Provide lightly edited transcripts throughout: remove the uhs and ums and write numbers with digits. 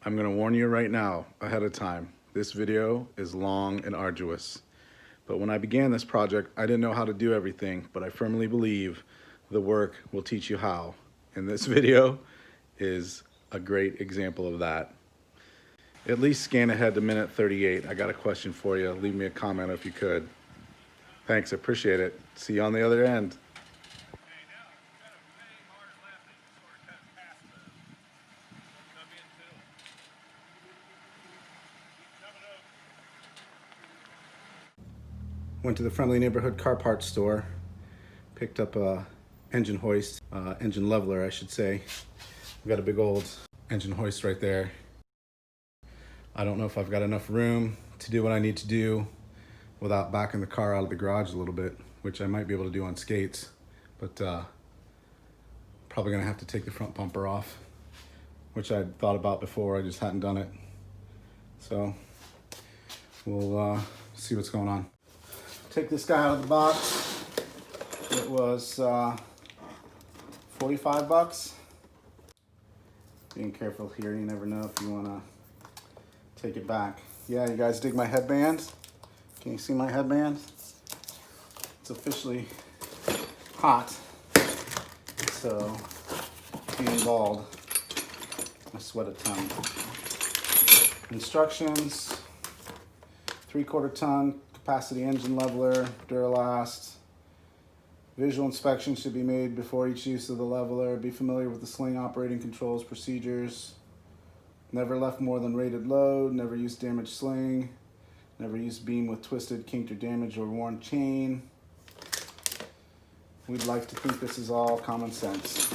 I'm gonna warn you right now, ahead of time. This video is long and arduous. But when I began this project, I didn't know how to do everything, but I firmly believe the work will teach you how. And this video is a great example of that. At least scan ahead to minute 38. I got a question for you. Leave me a comment if you could. Thanks, I appreciate it. See you on the other end. Went to the friendly neighborhood car parts store, picked up a engine hoist, engine leveler I should say. We've got a big old engine hoist right there. I don't know if I've got enough room to do what I need to do without backing the car out of the garage a little bit, which I might be able to do on skates, but probably gonna have to take the front bumper off, which I'd thought about before, I just hadn't done it. So we'll see what's going on. Take this guy out of the box. It was 45 bucks. Being careful here, you never know if you wanna take it back. Yeah, you guys dig my headband? Can you see my headband? It's officially hot. So being bald, I sweat a ton. Instructions: 3/4 ton capacity engine leveler, Duralast. Visual inspection should be made before each use of the leveler. Be familiar with the sling operating controls procedures. Never left more than rated load. Never use damaged sling. Never use beam with twisted, kinked, or damaged or worn chain. We'd like to think this is all common sense.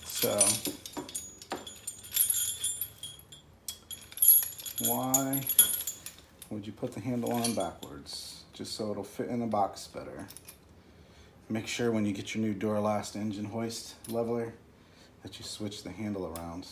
So, why would you put the handle on backwards? Just so it'll fit in the box better. Make sure when you get your new Duralast engine hoist leveler that you switch the handle around.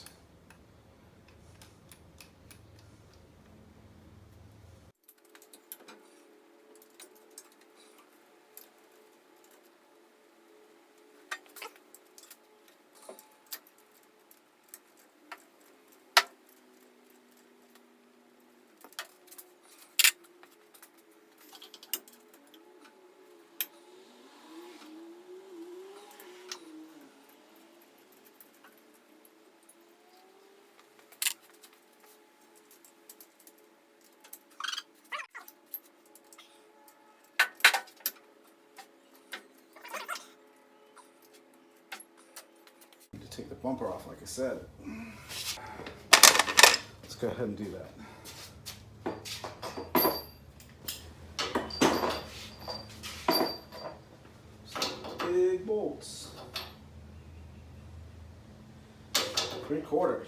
Take the bumper off, like I said. Let's go ahead and do that. Big bolts. 3/4.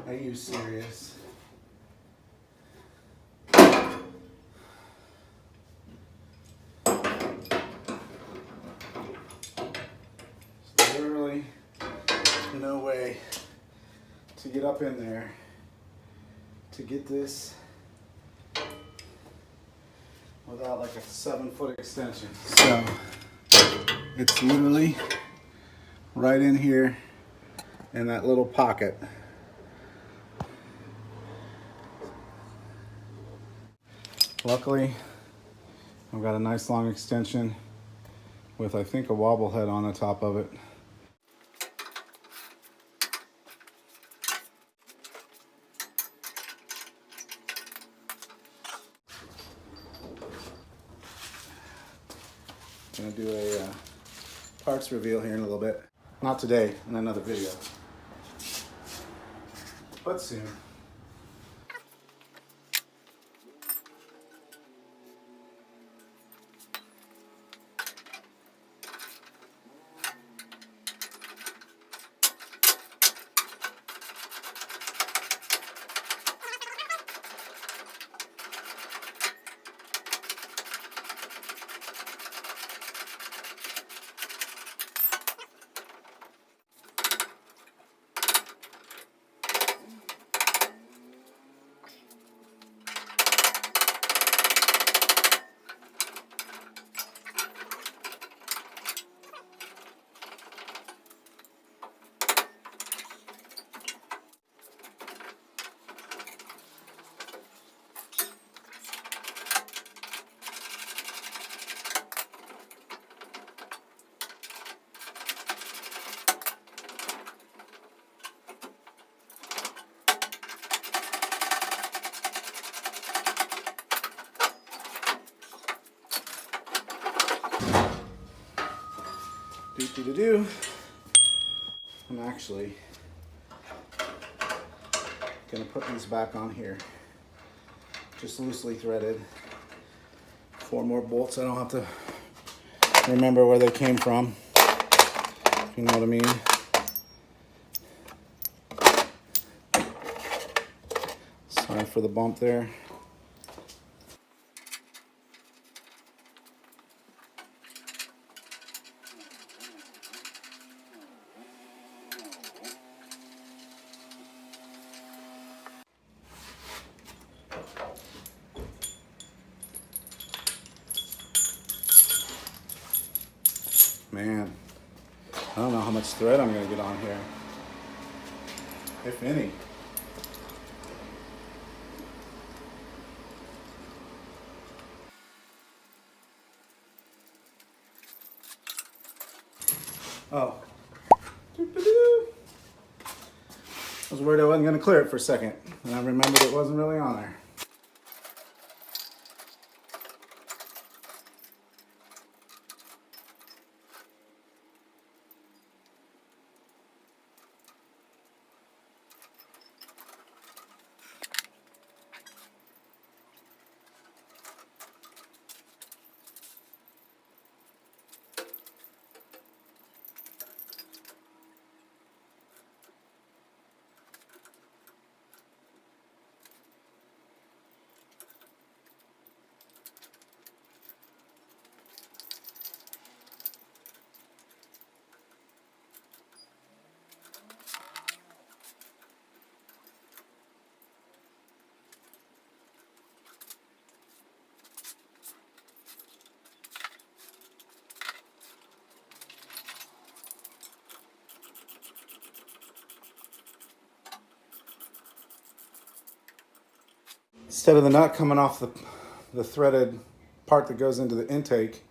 Are you serious? There's literally no way to get up in there to get this without like a 7-foot extension. So it's literally right in here in that little pocket. Luckily, I've got a nice long extension with, I think, a wobble head on the top of it. I'm gonna do a parts reveal here in a little bit. Not today, in another video, but soon. I'm actually gonna put these back on here, just loosely threaded. 4 more bolts. I don't have to remember where they came from, if you know what I mean. Sorry for the bump there. Man, I don't know how much thread I'm gonna get on here, if any. Oh. I was worried I wasn't gonna clear it for a second, and I remembered it wasn't really on there. Instead of the nut coming off the threaded part that goes into the intake,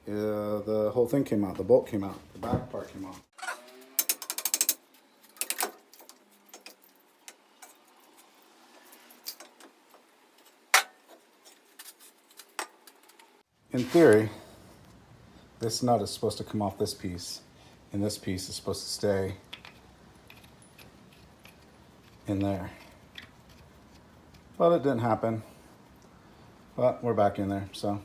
the whole thing came out, the bolt came out, the back part came off. In theory, this nut is supposed to come off this piece, and this piece is supposed to stay in there. But it didn't happen. But we're back in there, so.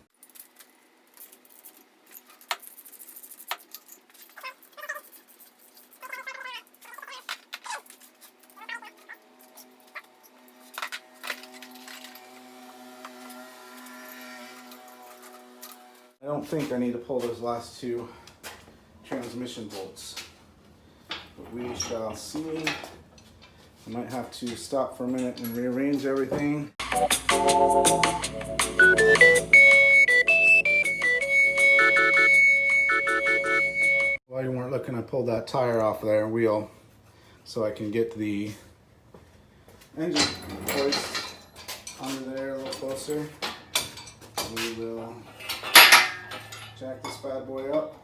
I don't think I need to pull those last 2 transmission bolts, but we shall see. I might have to stop for a minute and rearrange everything. While you weren't looking, I pulled that tire off there, wheel, so I can get the engine hoist under there a little closer. We will jack this bad boy up.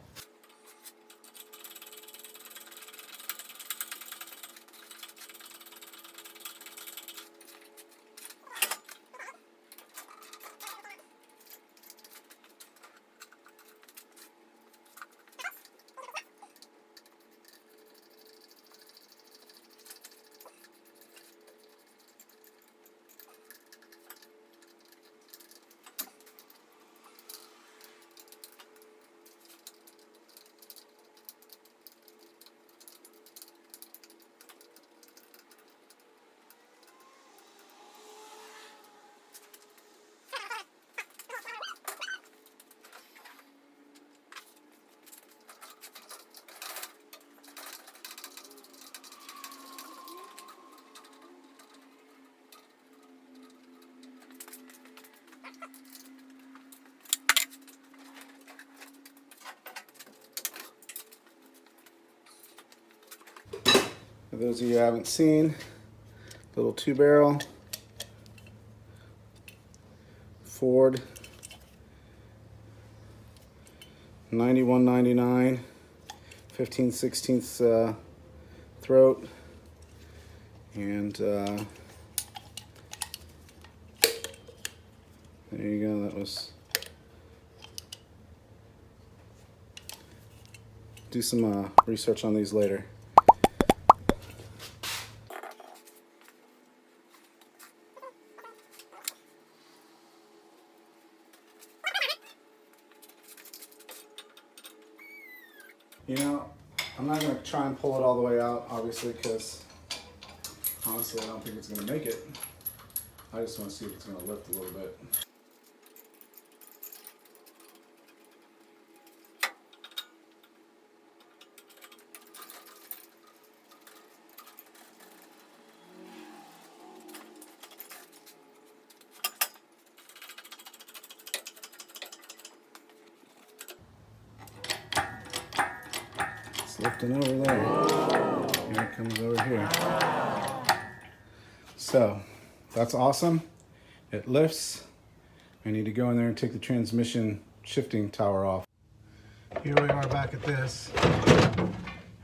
For those of you who haven't seen, little 2-barrel Ford 9199 15/16 throat, and there you go. That was, do some research on these later. You know, I'm not going to try and pull it all the way out, obviously, because honestly I don't think it's going to make it. I just want to see if it's going to lift a little bit. Lifting over there. Here it comes over here. So that's awesome. It lifts. I need to go in there and take the transmission shifting tower off. Here we are back at this.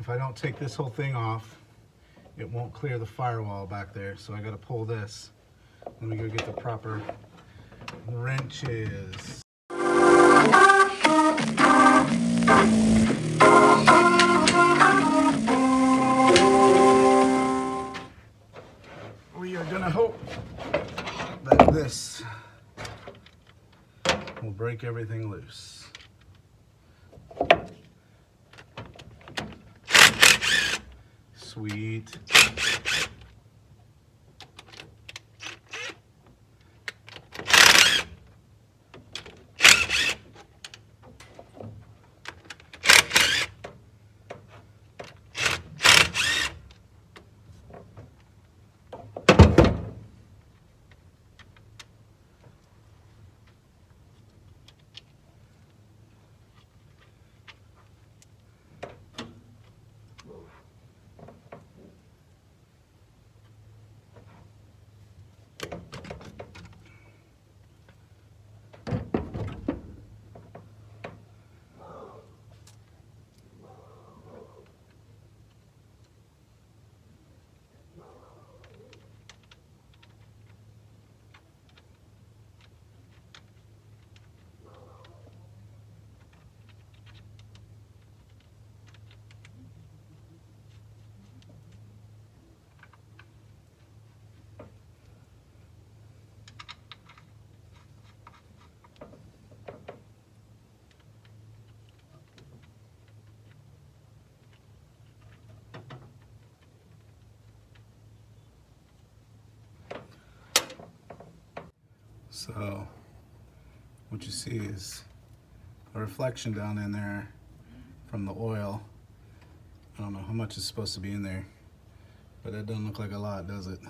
If I don't take this whole thing off, it won't clear the firewall back there. So I got to pull this. Let me go get the proper wrenches. We are gonna hope that this will break everything loose. Sweet. So what you see is a reflection down in there from the oil. I don't know how much is supposed to be in there, but it doesn't look like a lot, does it?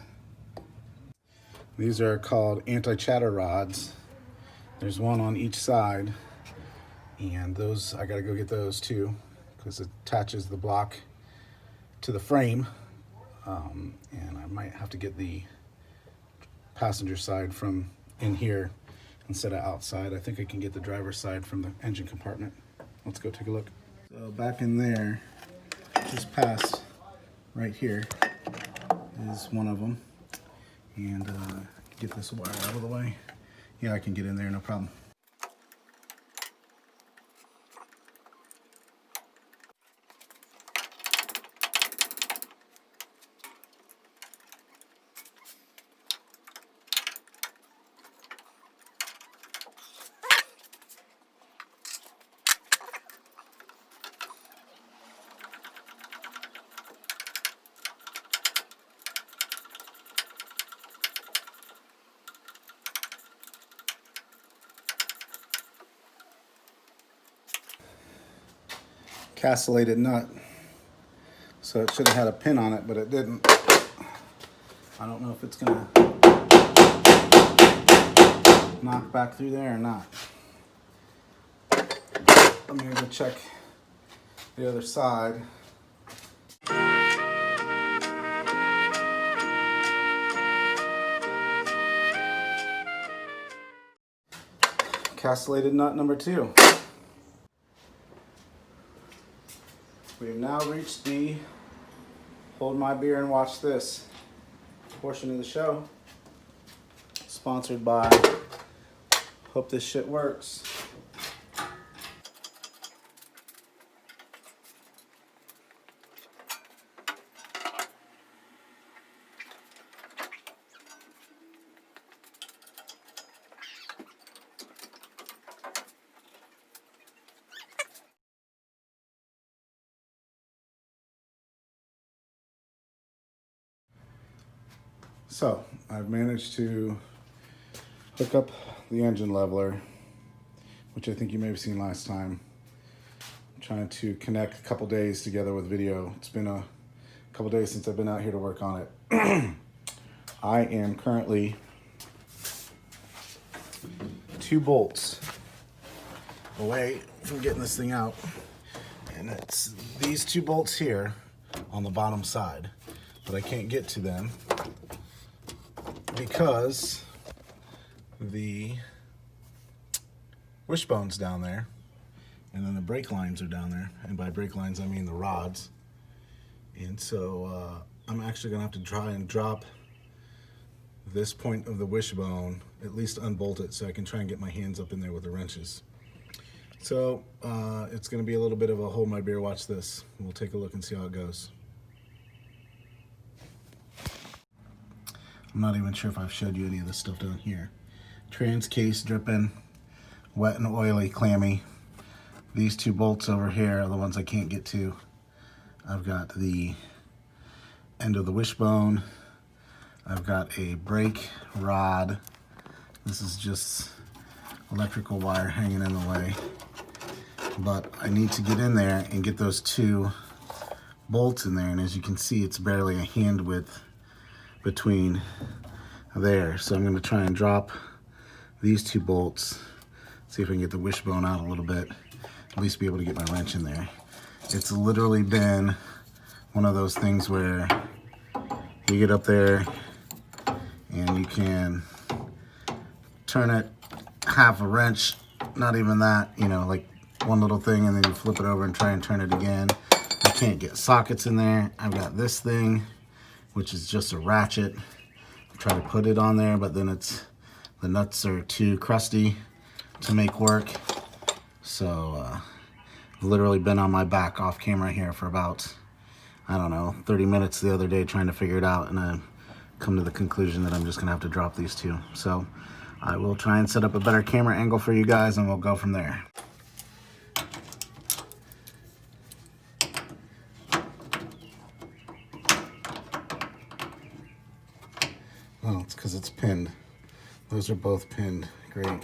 These are called anti-chatter rods. There's one on each side, and those, I gotta go get those too, because it attaches the block to the frame. And I might have to get the passenger side from in here instead of outside. I think I can get the driver's side from the engine compartment. Let's go take a look. So back in there, just past right here is one of them. And get this wire out of the way. Yeah, I can get in there, no problem. Castellated nut, so it should have had a pin on it, but it didn't. I don't know if it's gonna knock back through there or not. I'm gonna go check the other side. Castellated nut number 2. We've now reached the hold my beer and watch this portion of the show. Sponsored by Hope This Shit Works. So I've managed to hook up the engine leveler, which I think you may have seen last time. I'm trying to connect a couple days together with video. It's been a couple days since I've been out here to work on it. I am currently 2 bolts away from getting this thing out. And it's these 2 bolts here on the bottom side, but I can't get to them because the wishbone's down there, and then the brake lines are down there, and by brake lines I mean the rods. And so I'm actually gonna have to try and drop this point of the wishbone, at least unbolt it, so I can try and get my hands up in there with the wrenches. So it's gonna be a little bit of a hold my beer, watch this. We'll take a look and see how it goes. I'm not even sure if I've showed you any of this stuff down here. Trans case dripping, wet and oily, clammy. These 2 bolts over here are the ones I can't get to. I've got the end of the wishbone. I've got a brake rod. This is just electrical wire hanging in the way. But I need to get in there and get those 2 bolts in there. And as you can see, it's barely a hand width between there. So I'm going to try and drop these 2 bolts, see if I can get the wishbone out a little bit, at least be able to get my wrench in there. It's literally been one of those things where you get up there and you can turn it half a wrench, not even that, you know, like one little thing, and then you flip it over and try and turn it again. I can't get sockets in there. I've got this thing, which is just a ratchet. Try to put it on there, but then the nuts are too crusty to make work. So I've literally been on my back off camera here for about, I don't know, 30 minutes the other day trying to figure it out, and I've come to the conclusion that I'm just gonna have to drop these 2. So I will try and set up a better camera angle for you guys, and we'll go from there. Oh, it's because it's pinned. Those are both pinned. Great.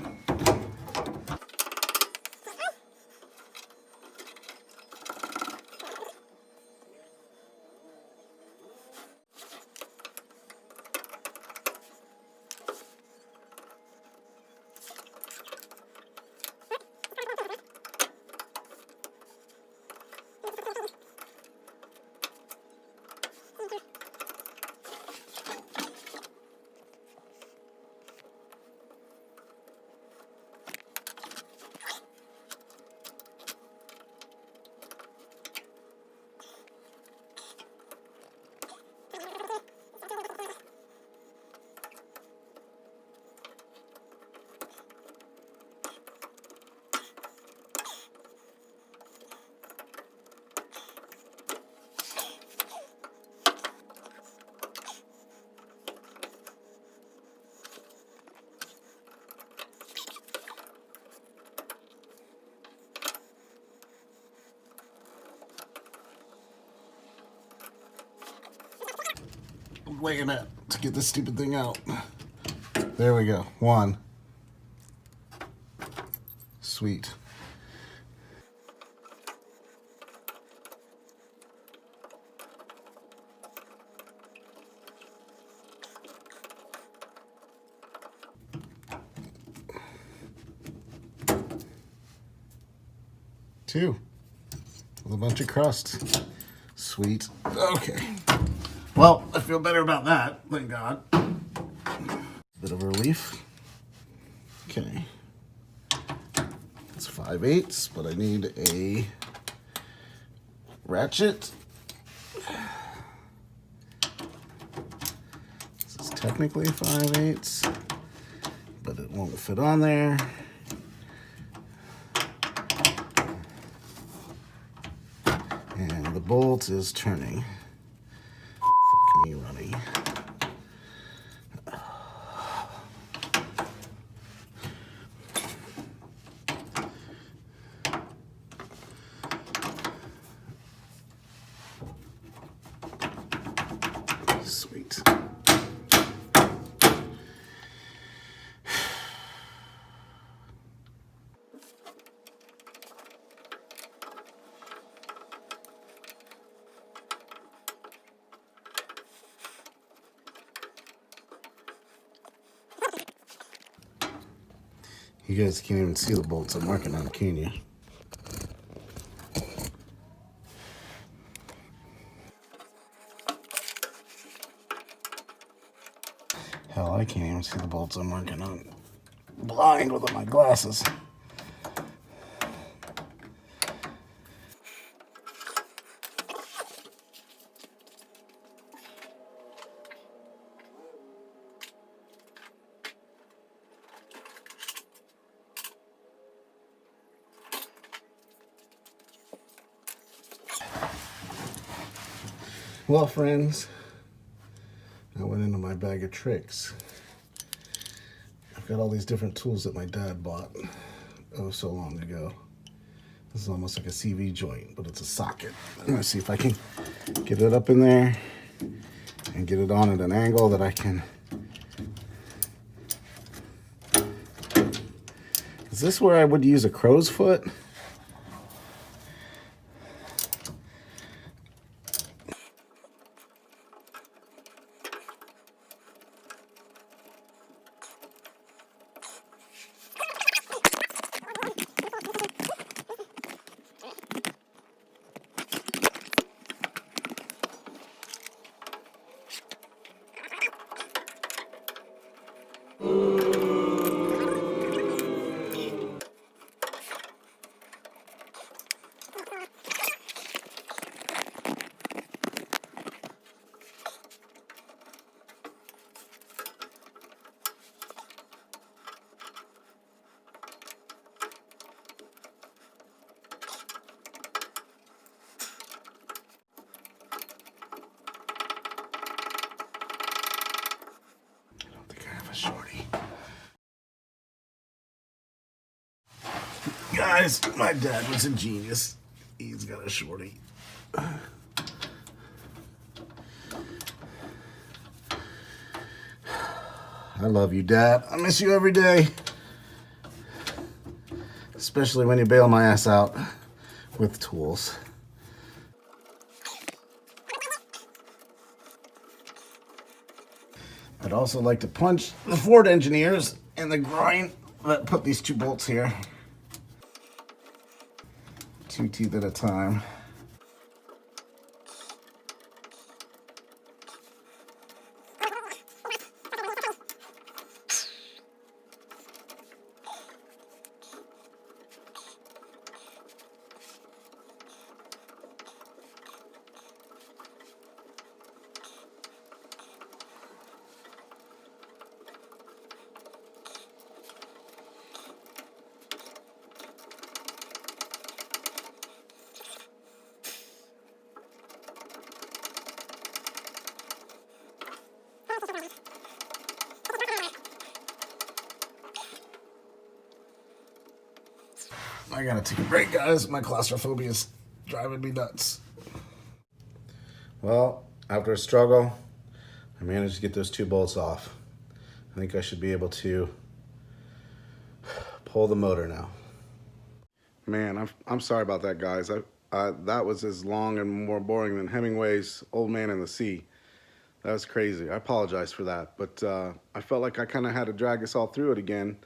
weighing it to get this stupid thing out. There we go. 1. Sweet. Two. With a bunch of crust. Sweet. Okay. Well, I feel better about that, thank God. Bit of relief. Okay. It's 5/8, but I need a ratchet. This is technically 5/8, but it won't fit on there. And the bolt is turning. Fuck me running. Sweet. You guys can't even see the bolts I'm working on, can you? Hell, I can't even see the bolts I'm working on. Blind with my glasses. Well, friends, I went into my bag of tricks. I've got all these different tools that my dad bought so long ago. This is almost like a CV joint, but it's a socket. I'm gonna see if I can get it up in there and get it on at an angle that I can. Is this where I would use a crow's foot? Shorty. Guys, my dad was a genius. He's got a shorty. I love you, Dad. I miss you every day. Especially when you bail my ass out with tools. I'd also like to punch the Ford engineers in the groin that put these 2 bolts here. 2 teeth at a time. I gotta take a break, guys. My claustrophobia is driving me nuts. Well, after a struggle, I managed to get those 2 bolts off. I think I should be able to pull the motor now. Man, I'm sorry about that, guys. That was as long and more boring than Hemingway's Old Man in the Sea. That was crazy. I apologize for that, but I felt like I kind of had to drag us all through it again.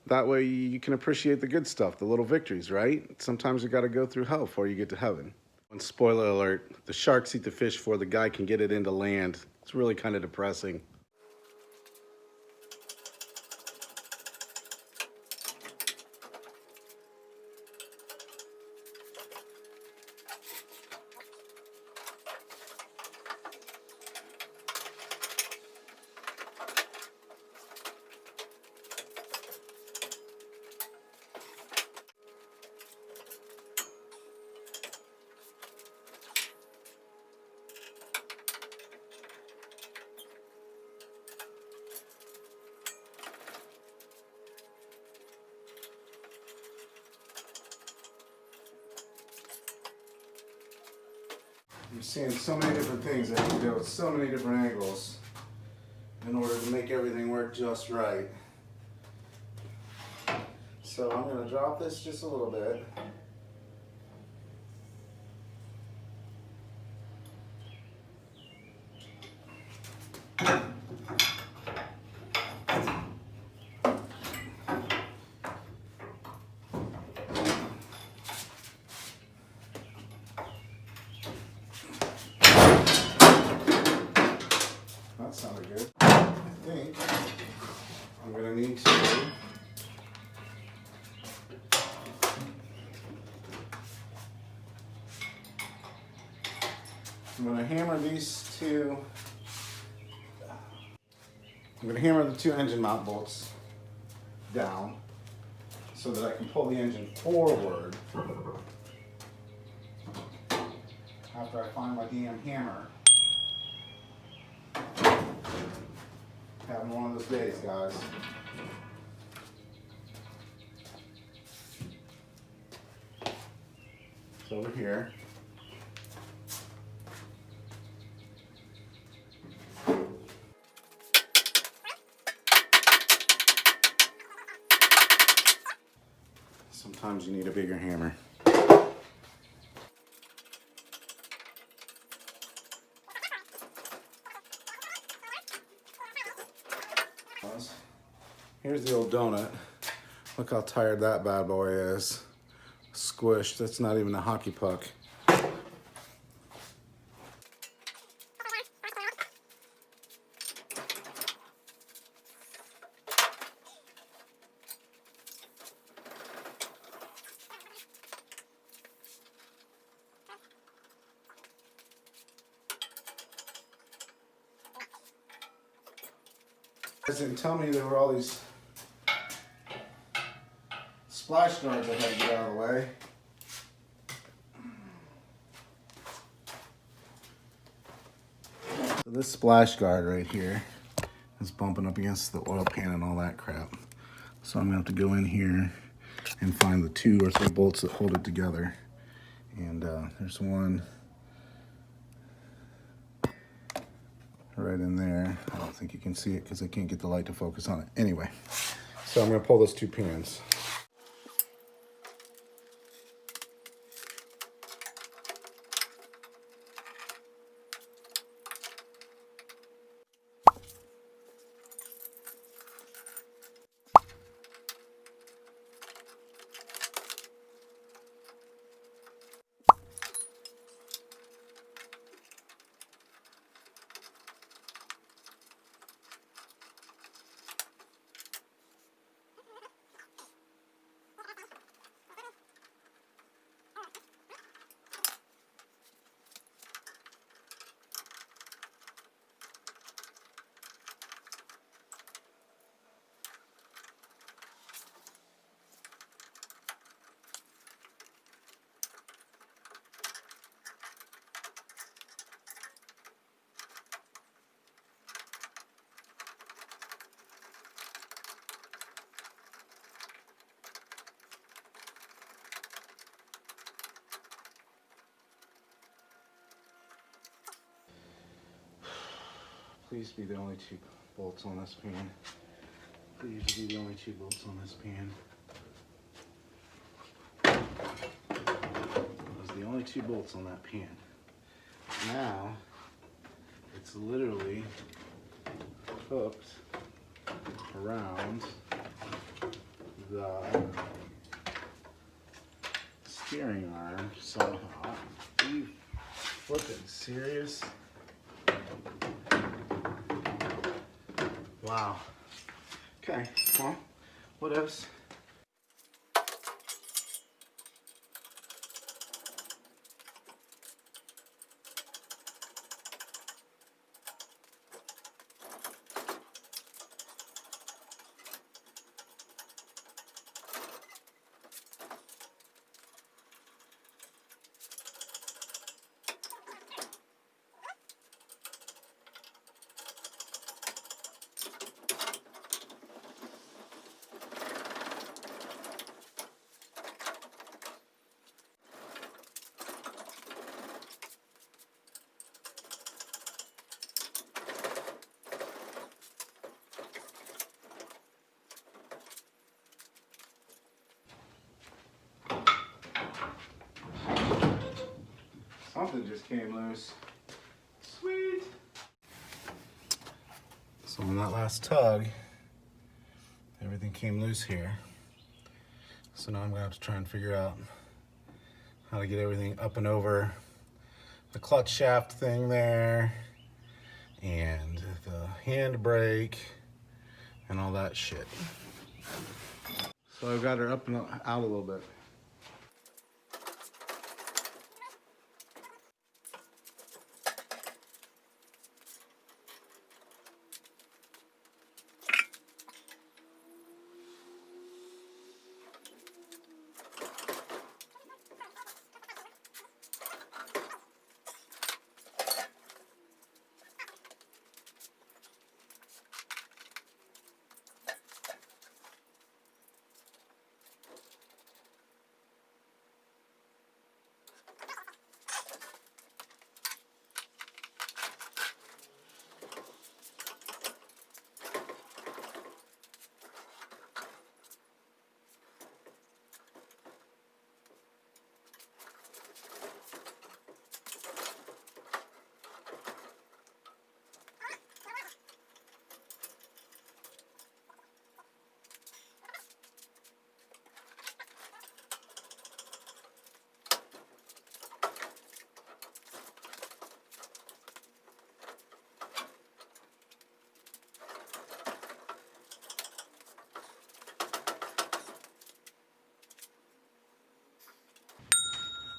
That way you can appreciate the good stuff, the little victories, right? Sometimes you got to go through hell before you get to heaven. And spoiler alert, the sharks eat the fish before the guy can get it into land. It's really kind of depressing. I'm seeing so many different things I can do with so many different angles in order to make everything work just right. So I'm going to drop this just a little bit. That sounded good. I think I'm going to need to I'm going to hammer these two. I'm going to hammer the 2 engine mount bolts down so that I can pull the engine forward after I find my damn hammer. Having one of those days, guys. It's over here. Sometimes you need a bigger hammer. Here's the old donut. Look how tired that bad boy is. Squished. That's not even a hockey puck. Guys didn't tell me there were all these splash guards I had to get out of the way. So this splash guard right here is bumping up against the oil pan and all that crap. So I'm gonna have to go in here and find the 2 or 3 bolts that hold it together. And there's one right in there. I don't think you can see it because I can't get the light to focus on it. Anyway, so I'm gonna pull those 2 pins. Please be the only 2 bolts on this pan. Please be the only 2 bolts on this pan. Those are the only 2 bolts on that pan. Now, it's literally hooked around the steering arm somehow. Are you flipping serious? Wow. Okay, well, what else? Something just came loose. Sweet. So on that last tug, everything came loose here. So now I'm gonna have to try and figure out how to get everything up and over the clutch shaft thing there and the handbrake and all that shit. So I've got her up and out a little bit.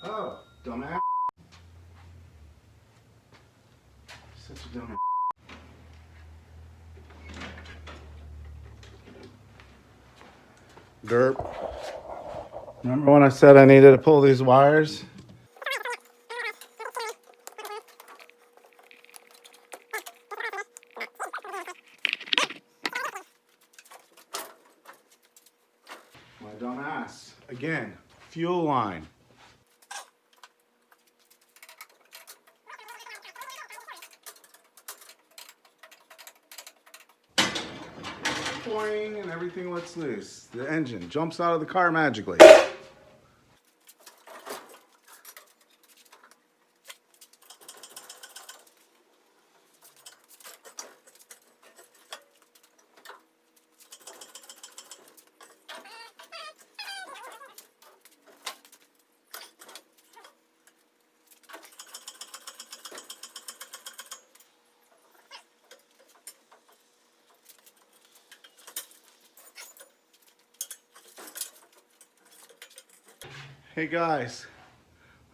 Oh, dumbass. Such a dumbass. Derp. Remember when I said I needed to pull these wires? My dumbass. Again, fuel line. Boing, and everything lets loose. The engine jumps out of the car magically. Hey guys,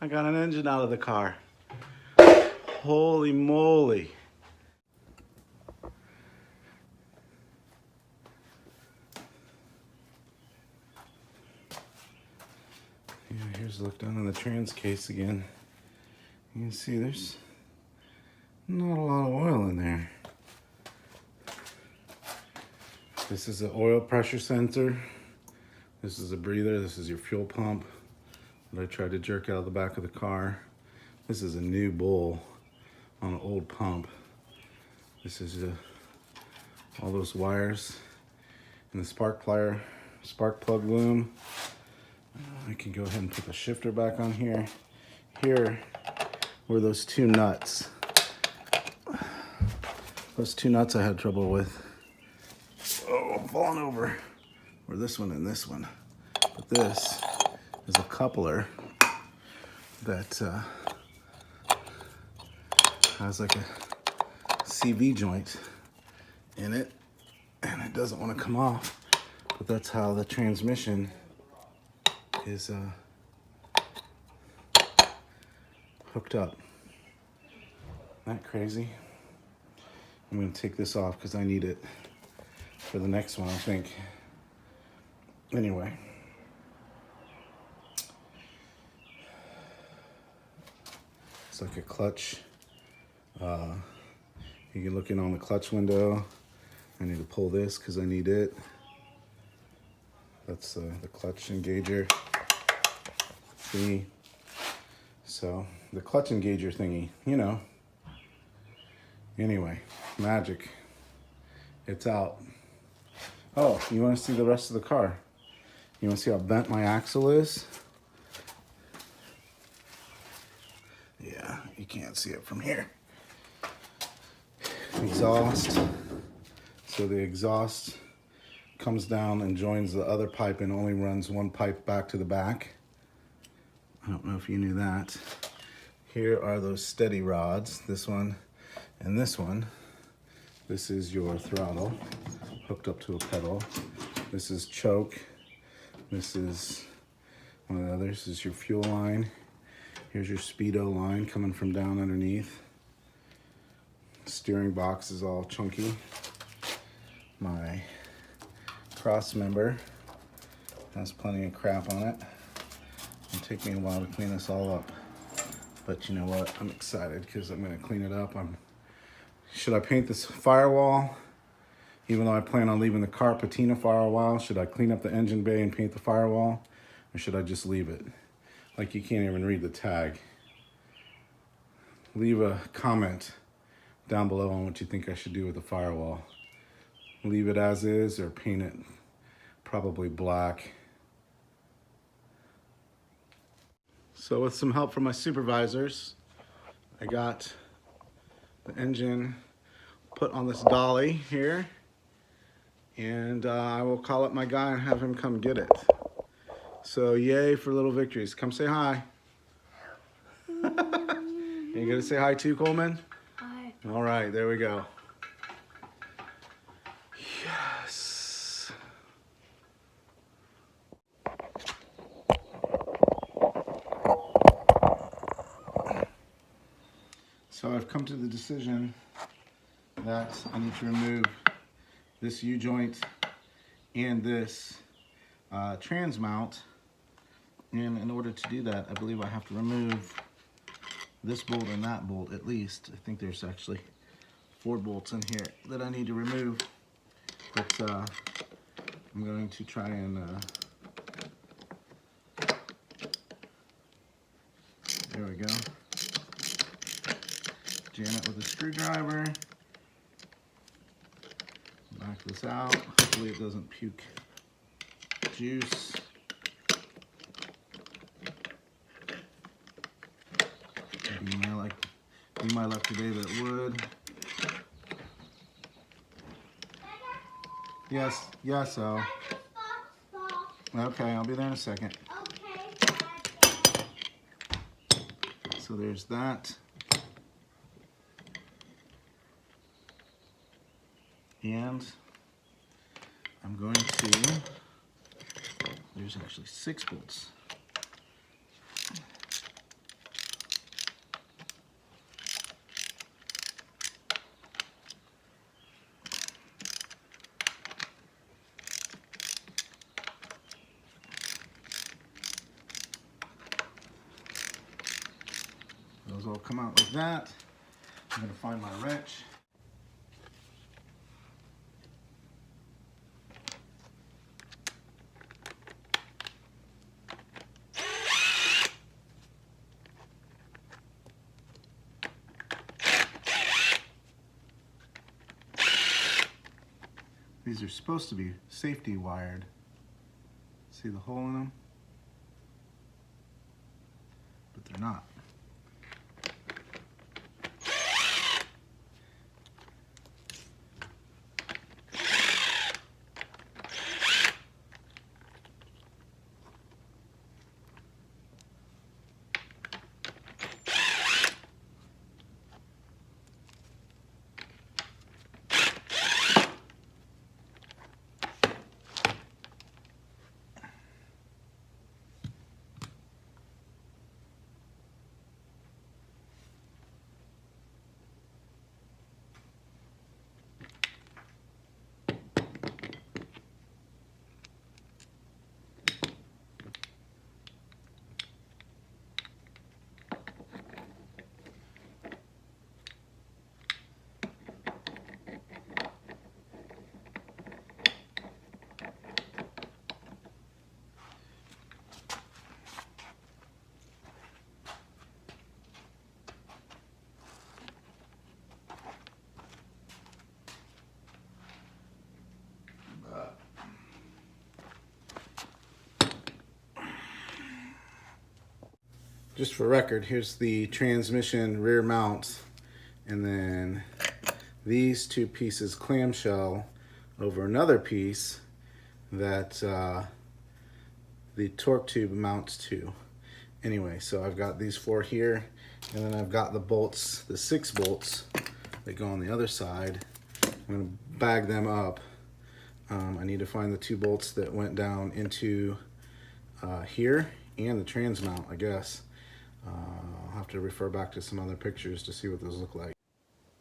I got an engine out of the car. Holy moly. Yeah, here's a look down on the trans case again. You can see there's not a lot of oil in there. This is an oil pressure sensor. This is a breather. This is your fuel pump that I tried to jerk out of the back of the car. This is a new bowl on an old pump. This is all those wires and the spark plug loom. I can go ahead and put the shifter back on here. Here were those two nuts. Those two nuts I had trouble with. Oh, I'm falling over. Or this one and this one. But this is a coupler that has like a CV joint in it, and it doesn't want to come off. But that's how the transmission is hooked up. Isn't that crazy? I'm going to take this off because I need it for the next one, I think. Anyway. It's like a clutch. You can look in on the clutch window. I need to pull this because I need it. That's the clutch engager thingy. So the clutch engager thingy, you know. Anyway, magic. It's out. Oh, you want to see the rest of the car? You want to see how bent my axle is? Yeah, you can't see it from here. Exhaust. So the exhaust comes down and joins the other pipe and only runs one pipe back to the back. I don't know if you knew that. Here are those steady rods, this one and this one. This is your throttle hooked up to a pedal. This is choke. This is one of the others. This is your fuel line. Here's your speedo line coming from down underneath. Steering box is all chunky. My cross member has plenty of crap on it. It'll take me a while to clean this all up. But you know what? I'm excited because I'm going to clean it up. Should I paint this firewall? Even though I plan on leaving the car patina firewall, should I clean up the engine bay and paint the firewall? Or should I just leave it? Like, you can't even read the tag. Leave a comment down below on what you think I should do with the firewall. Leave it as is or paint it probably black. So with some help from my supervisors, I got the engine put on this dolly here, and I will call up my guy and have him come get it. So yay for little victories. Come say hi. You gonna say hi too, Coleman? Hi. All right, there we go. Yes. So I've come to the decision that I need to remove this U-joint and this trans mount. And in order to do that, I believe I have to remove this bolt and that bolt at least. I think there's actually 4 bolts in here that I need to remove. But I'm going to try and there we go. Jam it with a screwdriver. Knock this out. Hopefully it doesn't puke juice. Be my luck today that it would. Yes, so. Okay, I'll be there in a second. So there's that. And I'm going to, there's actually 6 bolts. Those all come out like that. I'm going to find my wrench. These are supposed to be safety wired. See the hole in them? But they're not. Just for record, here's the transmission rear mount, and then these two pieces clamshell over another piece that the torque tube mounts to. Anyway, so I've got these four here, and then I've got the bolts, the 6 bolts that go on the other side. I'm gonna bag them up. I need to find the 2 bolts that went down into here and the trans mount, I guess. I'll have to refer back to some other pictures to see what those look like.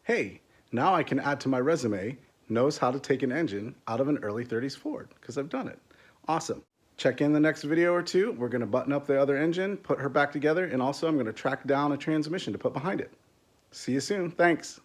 Hey, now I can add to my resume, knows how to take an engine out of an early 30s Ford, because I've done it. Awesome. Check in the next video or two. We're gonna button up the other engine, put her back together, and also I'm gonna track down a transmission to put behind it. See you soon, thanks.